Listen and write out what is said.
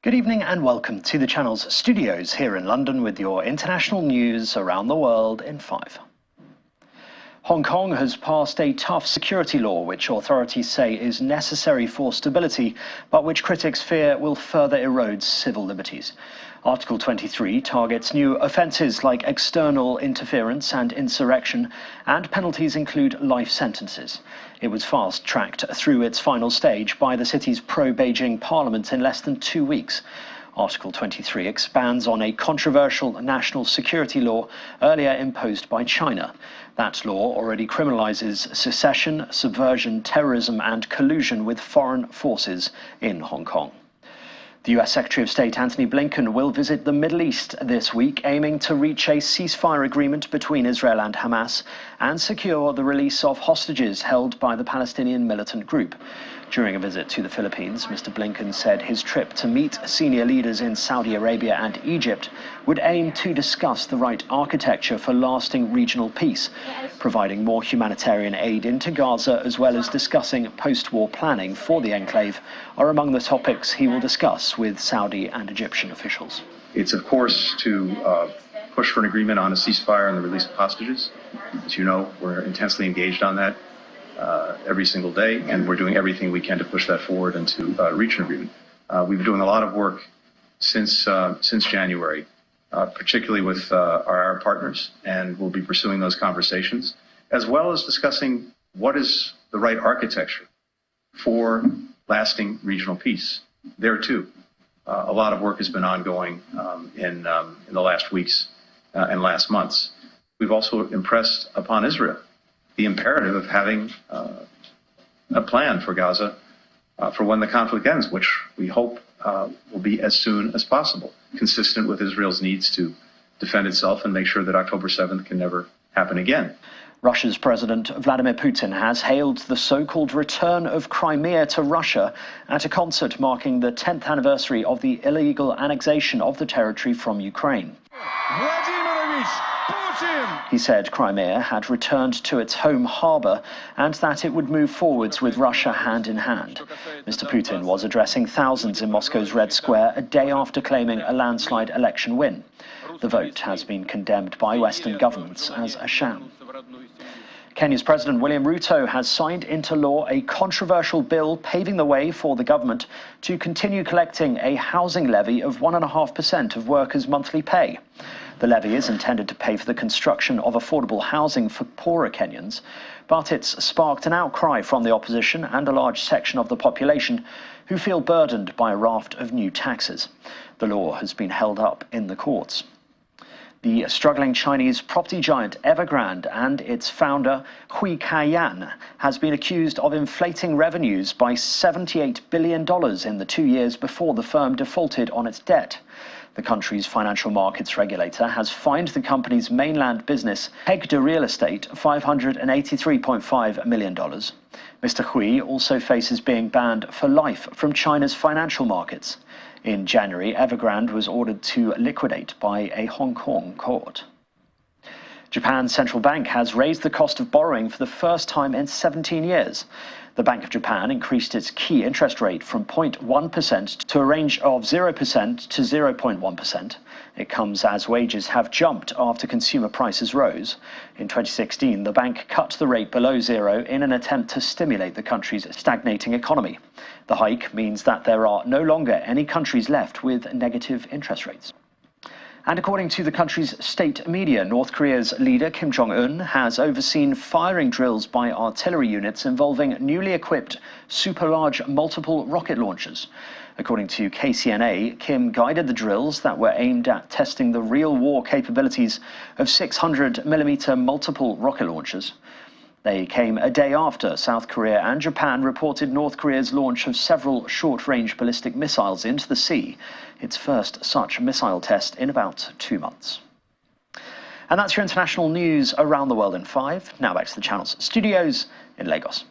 Good evening and welcome to the channel's studios here in London with your international news around the world in 5. Hong Kong has passed a tough security law which authorities say is necessary for stability, but which critics fear will further erode civil liberties. Article 23 targets new offences like external interference and insurrection, and penalties include life sentences. It was fast-tracked through its final stage by the city's pro-Beijing parliament in less than 2 weeks. Article 23 expands on a controversial national security law earlier imposed by China. That law already criminalises secession, subversion, terrorism and collusion with foreign forces in Hong Kong. The US Secretary of State Antony Blinken will visit the Middle East this week, aiming to reach a ceasefire agreement between Israel and Hamas and secure the release of hostages held by the Palestinian militant group. During a visit to the Philippines, Mr. Blinken said his trip to meet senior leaders in Saudi Arabia and Egypt would aim to discuss the right architecture for lasting regional peace, providing more humanitarian aid into Gaza as well as discussing post-war planning for the enclave are among the topics he will discuss with Saudi and Egyptian officials. It's, of course, to push for an agreement on a ceasefire and the release of hostages. As you know, we're intensely engaged on that every single day, and we're doing everything we can to push that forward and to reach an agreement. We've been doing a lot of work since January, particularly with our Arab partners, and we'll be pursuing those conversations, as well as discussing what is the right architecture for lasting regional peace. There, too, a lot of work has been ongoing in the last weeks and last months. We've also impressed upon Israel the imperative of having a plan for Gaza for when the conflict ends, which we hope will be as soon as possible, consistent with Israel's needs to defend itself and make sure that October 7th can never happen again. Russia's President Vladimir Putin has hailed the so-called return of Crimea to Russia at a concert marking the 10th anniversary of the illegal annexation of the territory from Ukraine. He said Crimea had returned to its home harbour and that it would move forwards with Russia hand in hand. Mr. Putin was addressing thousands in Moscow's Red Square a day after claiming a landslide election win. The vote has been condemned by Western governments as a sham. Kenya's President William Ruto has signed into law a controversial bill paving the way for the government to continue collecting a housing levy of 1.5% of workers' monthly pay. The levy is intended to pay for the construction of affordable housing for poorer Kenyans, but it's sparked an outcry from the opposition and a large section of the population who feel burdened by a raft of new taxes. The law has been held up in the courts. The struggling Chinese property giant Evergrande and its founder Hui Kaiyan has been accused of inflating revenues by $78 billion in the 2 years before the firm defaulted on its debt. The country's financial markets regulator has fined the company's mainland business, Hegde Real Estate, $583.5 million. Mr. Hui also faces being banned for life from China's financial markets. In January, Evergrande was ordered to liquidate by a Hong Kong court. Japan's central bank has raised the cost of borrowing for the first time in 17 years. The Bank of Japan increased its key interest rate from 0.1% to a range of 0% to 0.1%. It comes as wages have jumped after consumer prices rose. In 2016, the bank cut the rate below zero in an attempt to stimulate the country's stagnating economy. The hike means that there are no longer any countries left with negative interest rates. And according to the country's state media, North Korea's leader Kim Jong-un has overseen firing drills by artillery units involving newly equipped super-large multiple rocket launchers. According to KCNA, Kim guided the drills that were aimed at testing the real war capabilities of 600mm multiple rocket launchers. They came a day after South Korea and Japan reported North Korea's launch of several short-range ballistic missiles into the sea, its first such missile test in about 2 months. And that's your international news around the world in 5. Now back to the channel's studios in Lagos.